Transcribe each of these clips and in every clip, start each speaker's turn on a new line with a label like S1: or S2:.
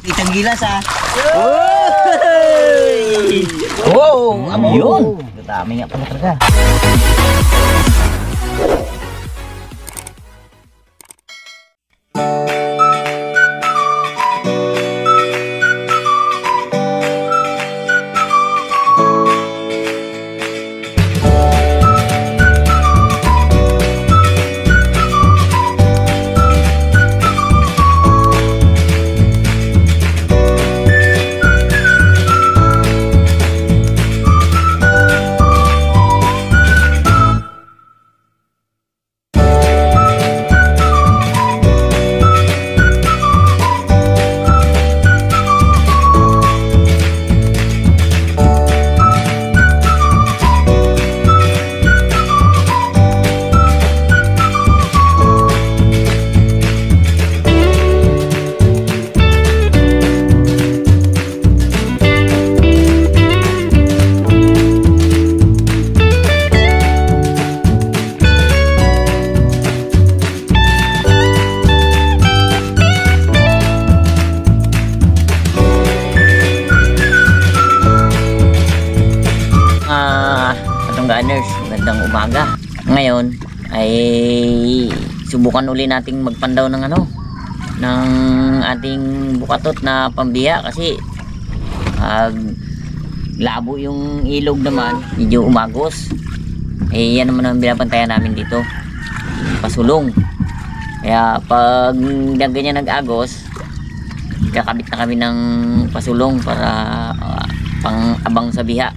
S1: Kitang gilas ha.
S2: Wow! Yun! Dami nga pala talaga. Gunners, magandang umaga. Ngayon ay subukan uli nating magpandaw ng ng ating bukatot na pambiya kasi labo yung ilog naman, medyo umagos. Yan naman ang binabantayan namin dito, pasulong. Kaya pag ganyan nag-agos, kakabit na kami ng pasulong para pang abang sa biha.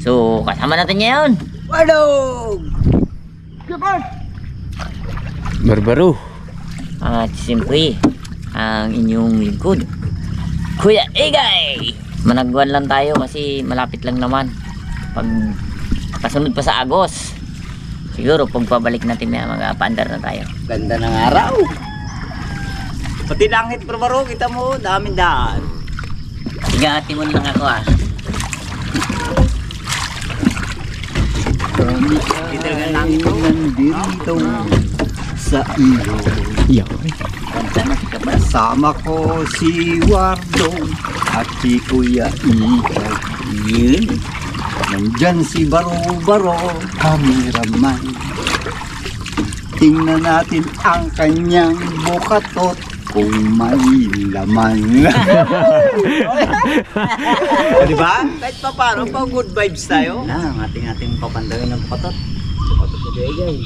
S2: So, kasama natin ngayon.
S1: Wadog!
S3: Barbaro.
S1: At siyempre, ang inyong lingkod, Kuya Egay. Managwan lang tayo kasi malapit lang naman. Pag kasunod pa sa Agos, siguro pagpabalik natin may mag-paandar na tayo.
S2: Ganda ng araw. Pati langit, Barbaro, kita mo, daming daan.
S1: Igati mo lang ako
S2: Dito lang langit mo.
S4: Nandito sa iyo.
S3: Yan.
S1: Ganda na si Kapal.
S4: Kasama ko si Wardo at si Kuya Igay.
S1: Yun.
S4: Nandyan si Baro-Baro, kameraman. Tingnan natin ang kanyang bukatot kung may laman.
S2: Di ba? Kahit pa paano, pa good vibes tayo. Na, ang ating papandawin ng bukatot. Bukatot na Egay.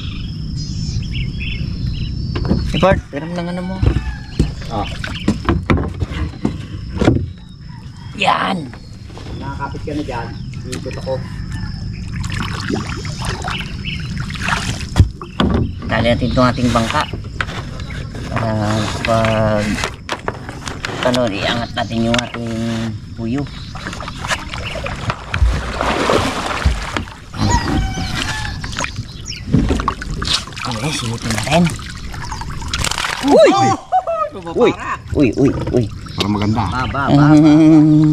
S1: Bart, meron lang mo.
S2: Oh.
S1: Yan.
S2: Nakakapit ka na dyan. Ikot ako.
S1: Dali natin itong ating bangka. Pag iangat natin yung ating puyo. Okay, simutin natin.
S2: Uy!
S1: Uy.
S4: Para maganda.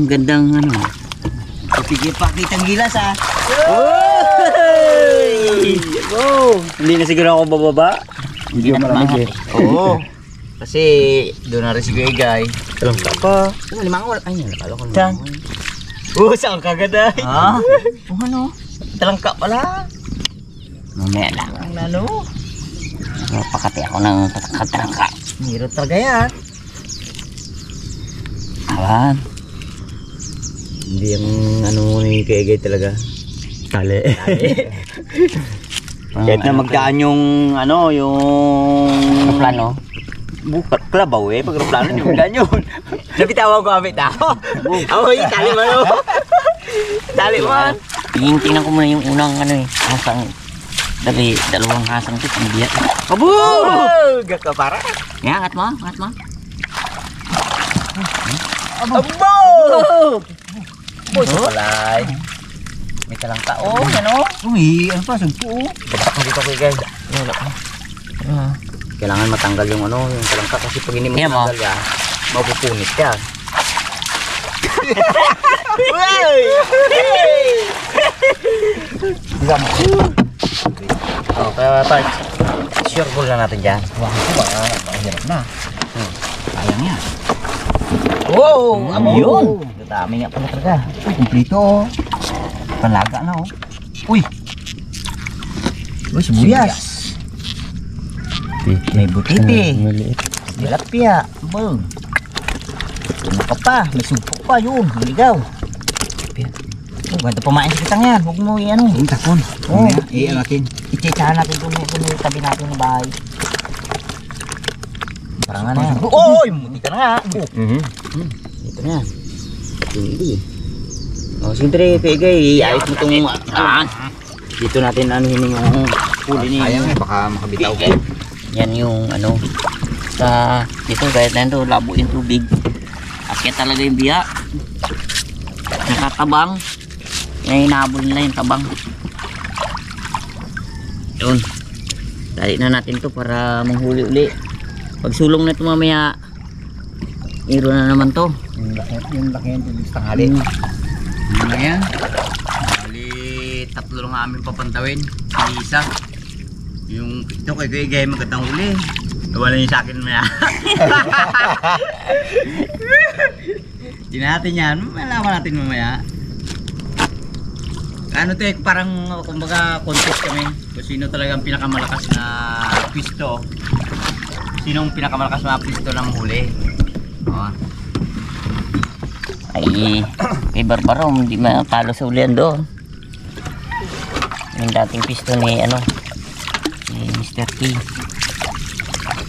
S1: Gandang sige pa, kitang gilas ha.
S2: Hindi na siguro ako bababa.
S1: Hindi na malamig
S2: Oo. Kasi doon na rin si Egay. Alam ka pa. Limangon. Ay, nakala ko limangon. Saan ka ganda?
S1: Ha?
S2: Talangka pala.
S1: Mamaya lang.
S2: Ang nano.
S1: Pakati ako ng katrangka.
S2: Hiro talaga yan.
S1: Awan.
S2: Hindi yung ni Egay talaga. Tali. Kahit na magkaan yung yung
S1: plano.
S2: bukat klabaw pag plano yung magkaan yun. Nabitawan ko amit ako. Tali mo no. Tali mo.
S1: Tingnan ko muna yung unang hasang. Dalawang hasang ito pambiya.
S2: Abo! Gaka para.
S1: Angat mo.
S2: Abo! Boy, palay. May talangka.
S4: Uy, ano pa? Sugpo.
S2: Batak mo dito kay guys. Kailangan matanggal yung yung talangka kasi pag hindi mo matanggal yan, mapupunit ka. Kaya part, sure ball na natin dyan.
S4: Mahirap na. Sayang yan.
S2: Wow! Yun! Dami nga pala talaga. Kumplito oh. Panlaga na oh. Uy! Uy, sibuyas. May butiti.
S3: Maliit.
S2: Tilapia. Bang. Ano ka pa? May sumpok pa yun. Naligaw. Oh, ganda pamain sa kitang yan. Huwag mo i-ano.
S4: Yung takon.
S2: Oo.
S4: Iyan natin.
S2: Ichichahan natin kung may tabi natin ng bahay. Parang nga na yan. Oh, muti ka na nga. Ito na yan. Hindi. Oh, siyempre, Pegay, ayos mo itong dito natin anuhin yung huli ni.
S4: Sayang eh, baka makabitaw ko.
S2: Yan yung ano sa dito kahit na ito labo yung tubig. Akyat talaga yung biya. Nakatabang. Yan hinahabol nila yung tabang. Yun. Dali na natin to para manghuli uli. Pag sulong na ito mamaya, iro na naman to.
S4: Yung laki yan, yung tanghali. Yun lang yan. Bali, tatlo lang amin papantawin. Si Isa. Yung ito kay Kuya Igay magandang huli. Wala niyo sa akin maya. Di natin yan. Malaman natin mamaya. Ano to eh, parang kumbaga contest kami. Kung sino talagang pinakamalakas na pisto. Sinong pinakamalakas na pisto ng huli. Oh.
S2: Ay, kay Barbaro, hindi matalo sa ulian doon. Yung dating pisto ni ano, ni Mr. T.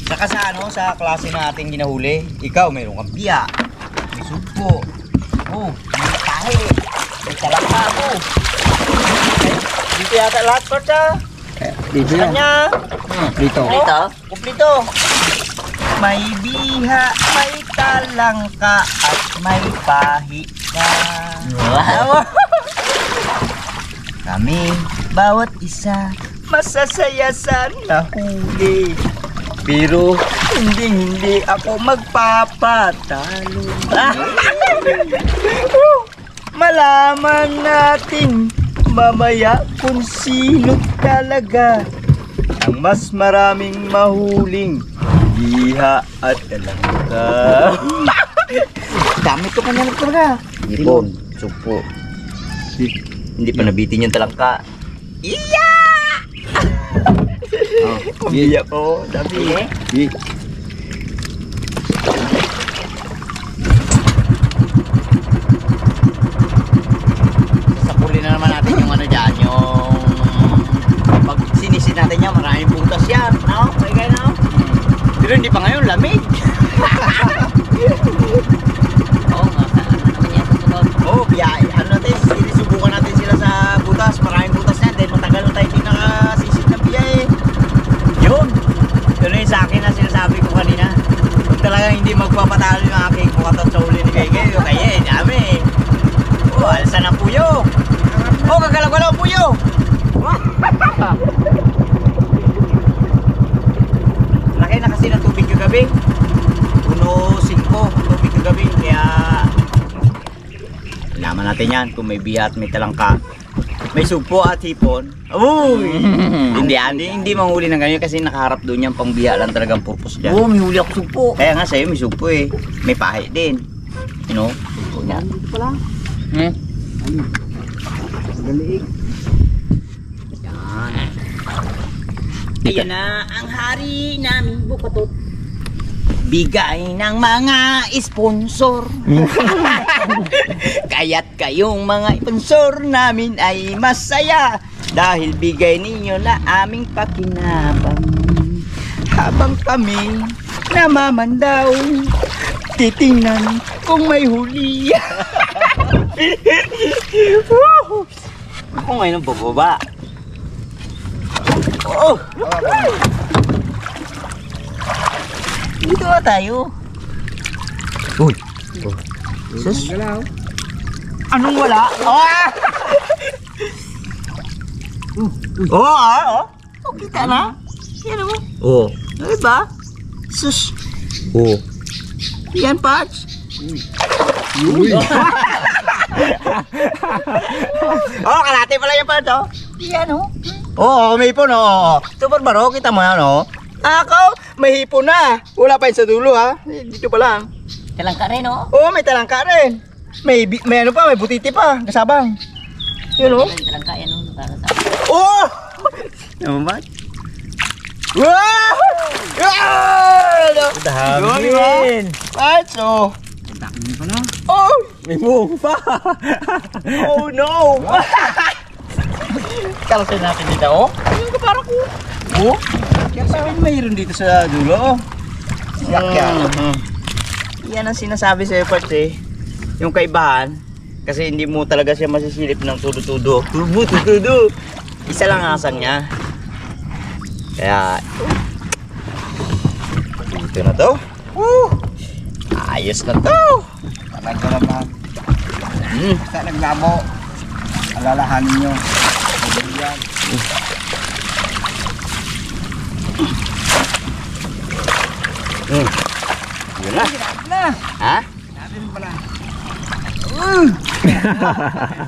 S4: Saka sa ano, sa klase nating ginahuli, ikaw mayroong kang biya, may sugpo, may tahe, may talaka mo. Dito yata lahat ko siya. Dito yan. Kanya. Dito. Kumplito. May biha, may talangka, at may pahika.
S2: Wow!
S4: Kami, bawat isa, masasaya sa nahuli. Pero hindi ako magpapatalo. Malaman natin mamaya kung sino talaga ang mas maraming mahuling biha at talangka. Dami to kanya talaga. Ipon, supo. Hindi pa nabitin yung talangka. Iya! Oh, biya po, dami eh. Sapulin na naman natin yung ano dyan, yung pag sinisid natin yan, maraming butas yan. No? May gaya na. Pero hindi pa ngayon, lamig.
S2: Oo nga, ano naman yan sa sunod?
S4: Oh, biya, ano natin, sinisubukan natin sila sa butas, maraming butas yan, dahil matagal na tayo pinakasisid ng biya eh. Yun, yun yung sa akin na sinasabi ko kanina. Kung talagang hindi magpapatalo yung aking kukatot sa uli ni Gege, yung kaya eh, dami eh. Oh, alsa ng puyo. Oh, kagalaw-galaw ang puyo. Laki na kasi ng tubig kagabi. 1.5 tubig kagabi, kaya alaman natin yan kung may biya at may talangka. May sugpo at hipon. Uy! hindi manghuli ng ganyan kasi nakaharap doon yung pangbiya lang talagang purpose dyan.
S2: Oo, may huli ako sugpo.
S4: Kaya nga sa'yo may sugpo eh. May pahi din. You know? Yan.
S2: Hmm?
S4: Ayan na ang hari namin bukatot. Bigay ng mga sponsor. Kaya't kayong mga sponsor namin ay masaya dahil bigay ninyo na aming pakinabang. Habang kami namamandaw, titingnan kung may huli. Ako ngayon ang bababa. Oh! Dito na tayo. Uy! Sus! Anong wala? Ah! Oh! Oh, kita na? Yan mo? Oh. Ano ba? Sus! Oh. Yan, Parts. Uy! Oh, kalate pala yung Parts, oh. Yan, oh. Oo, may hipon, oh. Ito, Barbaro, kita mo yan, oh. Ako, may hipon na. Wala pa yun sa dulo, ha. Dito pa lang.
S1: Talangka rin, oh.
S4: Oo, may talangka rin. May ano pa, may butiti pa, kasabang. Yun oh.
S1: Talangka yan, oh. Para sa...
S4: Oh! Naman. Wow! Wow!
S3: Dami.
S4: What? So, oh!
S3: May buong pa.
S4: Oh no! Kalasin natin dito, oh. Yung kapara ko. Oh? Kaya parang mayroon dito sa dulo, oh. Yakyan. Yan ang sinasabi sa'yo, Parts, eh. Yung kaibahan, kasi hindi mo talaga siya masisilip ng tudo-tudo. Tudo-tudo. Isa lang ang asang niya. Kaya, dito na to. Woo! Ayos na to.
S5: Talaga naman. Basta naglabo. Alalahanin nyo. Yan.
S4: Yun na. Ha?
S5: Natin pala.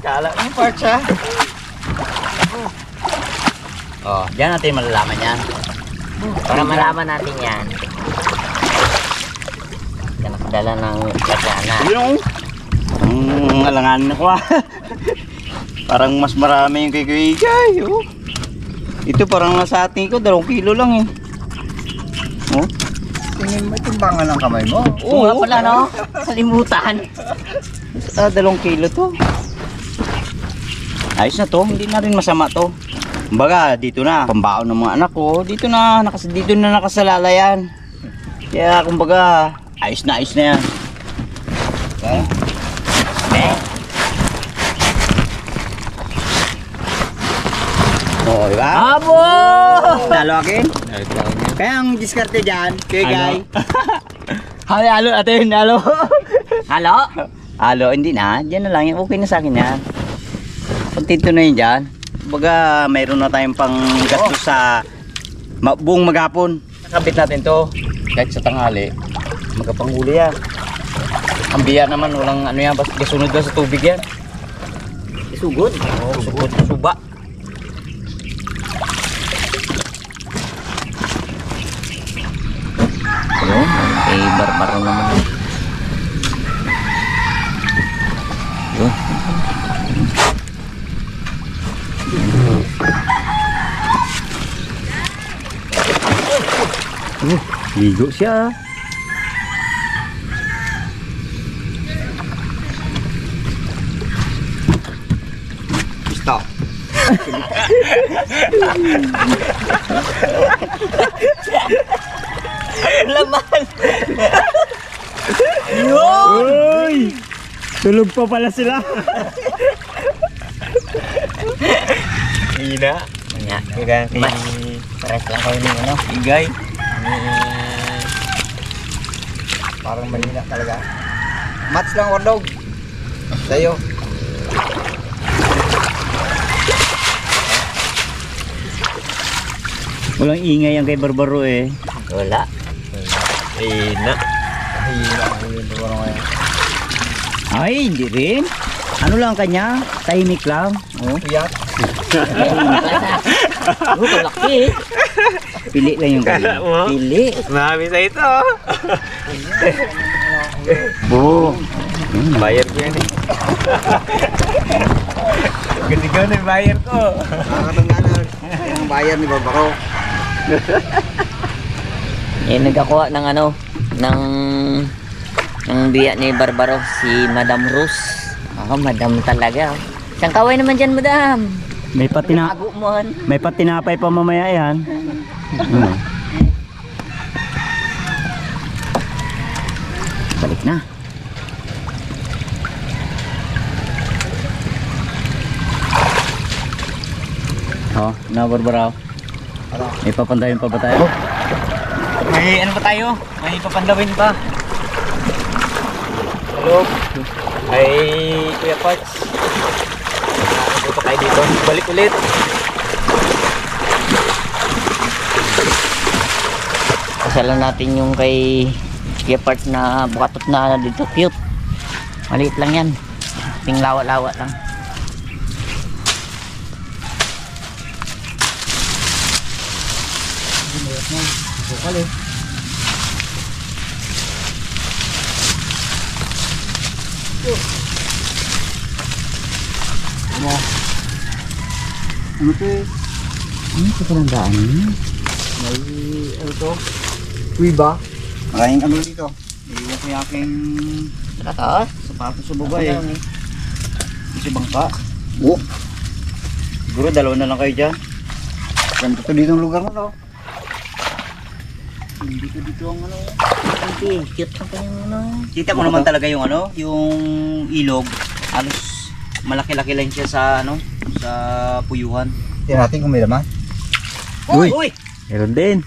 S4: Kala mo, Parts, ha? Oh, diyan natin malalaman yan.
S1: Para malaman natin yan. Yan nakadala ng lasyana.
S4: Yung alanganin ako, ah. Parang mas marami yung kikigay, oh. Ito parang nasa atin ko, 2 kilo lang, eh. Oh.
S5: Tingin mo timbangan ng kamay mo.
S1: Oo nga pala, no? Kalimutan.
S4: Basta 2 kilo to. Ayos na to, hindi na rin masama to. Kumbaga, dito na, pambaon ng mga anak ko. Dito na nakasalala yan. Kaya, kumbaga, ayos na yan. Okay? Okay. Oo, diba?
S1: Abo!
S4: Talo akin? Kaya ang diskarte dyan, kay Guy. Halo natin, halo.
S1: Halo?
S4: Halo, hindi na. Diyan na lang yan. Okay na sa akin yan. Kontento na yun dyan. Kumbaga, mayroon na tayong pang gastos sa buong maghapon. Nakabit natin to. Kahit sa tanghali, magapanghuli yan. Ang biya naman, walang ano yan, basta gasunod lang sa tubig yan.
S1: Isugod.
S4: Oo, sugod, suba.
S1: Ayun, kay Barbaro naman. Yun.
S4: Ligo siya.
S5: Stop.
S1: Laman!
S3: Uy! Tulog pa pala sila.
S4: Hina.
S1: Nga.
S4: Kaya
S1: Mas, pares lang kayo ng ano.
S4: Igay.
S5: Parang mahina talaga. Mats lang ordog. Sa'yo.
S4: Walang ingay ang kay Barbaro eh.
S1: Wala.
S4: Hina.
S5: Mahina ang ulo ng barbaro ngayon.
S4: Ay, hindi rin. Ano lang kanya? Tahimik lang. Oh.
S5: Puyat.
S1: Kalaki.
S4: Pili lang yung kanya.
S1: Pili.
S3: Marami sa ito.
S4: Oo.
S3: Bayar ko yan eh. Ganda na yung bayar ko.
S5: Nakakatangganan. Ang bayar ni Barbaro.
S1: Nagkakuha ng ano, ng biya ni Barbaro, si Madam Rose. Madam talaga. Isang kaway naman dyan, Madam.
S4: May
S1: Tago mo.
S4: may patinapay pa mamaya yan. Balik na. Oh, na Barbaro. May papandayin pa ba tayo?
S1: May ano pa tayo? May papandawin pa.
S4: Hello. Ay, Kuya Parts. Ano pa tayo dito? Balik ulit.
S1: Kasalan natin yung kay Kuya Parts na bukatot na dito. Cute. Maliit lang yan. Ting lawa-lawa lang.
S5: Ano to eh? Ano ito palang daan niya? May ano to? Uy ba? Maraming ano dito. Iiwan ko yung aking sapatos sa baba eh. Kasi bangka. Oh. Siguro dalawa na lang kayo dyan. Ganito to dito ang lugar mo to. Hindi ko dito ang ano.
S2: Okay, cute na pa yung ano.
S4: Kita mo naman talaga yung ano, yung ilog. Halos malaki-laki lang siya sa ano, sa puyuhan.
S5: Tingnan natin kung may laman.
S3: Uy!
S4: Uy!
S3: Meron din.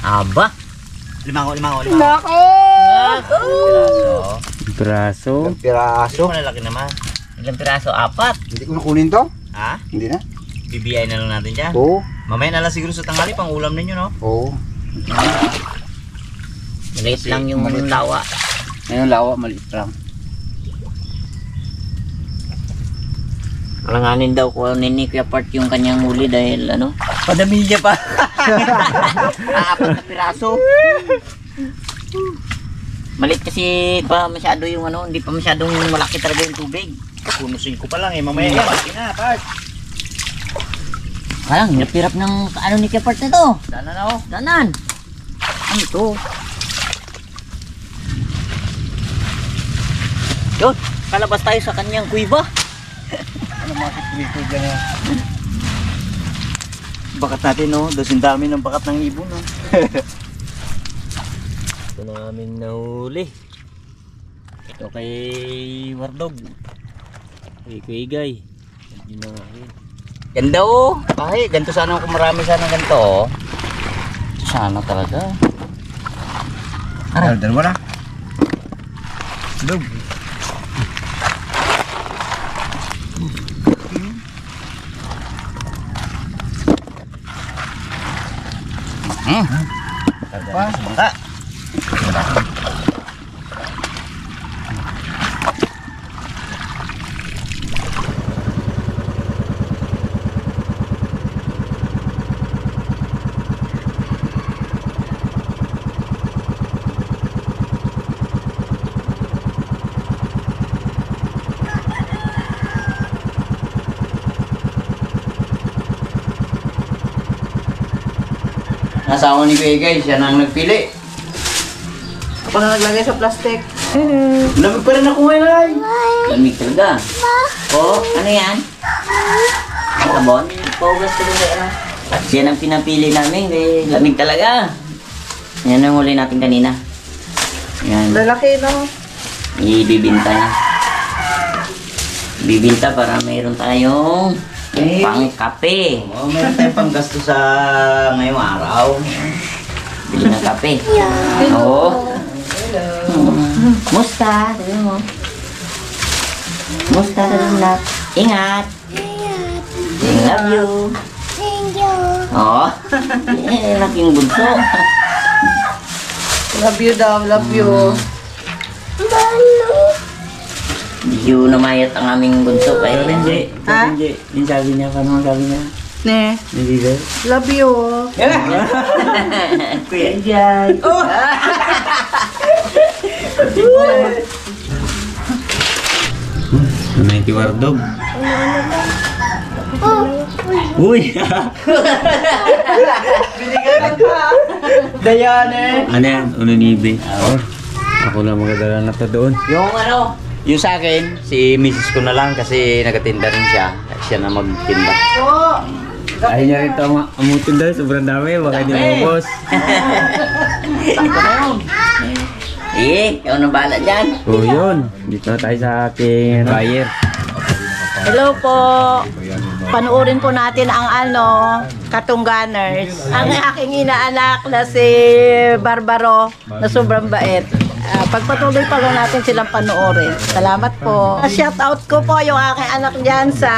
S2: Aba.
S4: Limango.
S2: Nako!
S3: Braso.
S5: Ilang piraso.
S4: Malalaki naman.
S2: Ilang piraso? 4.
S5: Hindi ko nakunin to.
S4: Ha?
S5: Hindi na.
S4: BBI na lang natin dyan.
S5: Oo.
S4: Mamaya na lang siguro sa tanghali pang ulam ninyo, no?
S5: Oo.
S2: Maliit lang yung
S5: maliit.
S2: lawa.
S5: Ngayon lawa, maliit lang.
S2: Alanganin daw ko ni Kuya Part yung kanyang huli dahil ano,
S4: Padamilya pa.
S2: 4 na piraso. Maliit kasi pa masyado yung ano, hindi pa masyadong malaki talaga yung tubig.
S4: Punusin ko pa lang eh. Mamaya yan, malaki na, Pat.
S2: Parang hirap ng ano ni Kuya Part na to.
S4: Sana na oh.
S2: Danan. Ano to? Yun, kalabas tayo sa kanyang kuiba.
S5: Ano makikita dyan na?
S4: Bakat natin, no? Dosin dami ng bakat ng ibon, no?
S3: Ito na aming nahuli. Ito kay Wardog. Kay Kuigay. Yun na nga yun.
S4: Ganda oh. Ay, ganito sana kung marami sana ganito oh.
S2: Sana talaga.
S5: Dalawa na. Dog.
S4: Pa, bangka. Asawa ni Kuya, siya nang nagpili. Ako na naglagay sa plastic. Lamig pa rin ako ngayon ay.
S2: Lamig talaga. Oh, ano yan? Sabon? Paugas ko din ano. Yan ang pinapili namin, eh, lamig talaga. Yan ang huli natin kanina. Yan.
S6: Lalaki no?
S2: Ibibinta na. Bibinta para mayroon tayong pang kape.
S4: Oh, meron tayong panggasto sa ngayong araw.
S2: Bili ng kape. Oo. Musta? Sabi mo. Musta sa lahat? Ingat. I love you.
S6: Thank you.
S2: Oo. Eh, laking bunso.
S6: Love you daw, love you.
S2: Medyo namayat ang aming bunso kaya hindi.
S6: Ha?
S3: Yung sabi niya, paano ang sabi niya?
S6: Ne,
S3: Hindi ba?
S6: love you.
S2: Kuya Jay.
S3: May Wardog. Uy!
S4: Dayane.
S3: Ano yan? Ununibe. Ako lang magdadala na to doon.
S4: Yung ano, yung sa akin, si misis ko na lang kasi nagatinda rin siya. Siya na magtinda.
S3: Ayaw niya rin ito amutin dahil sobrang dami. Baka hindi mo boss.
S2: Eh, ikaw na bahala dyan.
S3: So yun. Dito na tayo sa aking buyer.
S6: Hello po. Panuorin po natin ang Katungganers. Ang aking inaanak na si Barbaro na sobrang bait. Pagpatuloy pa lang natin silang panoorin. Salamat po. Shout out ko po yung aking anak diyan sa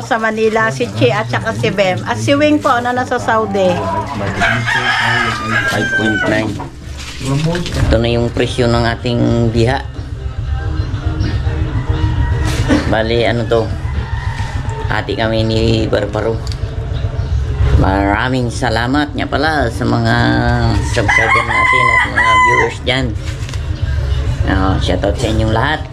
S6: sa Manila, si Chi at saka si Bem. At si Wing po na nasa Saudi.
S2: 5.9. Ito na yung presyo ng ating biha. Bali, ano to? Hati kami ni Barbaro. Maraming salamat nga pala sa mga subscriber natin at mga viewers dyan. Shoutout sa inyong lahat.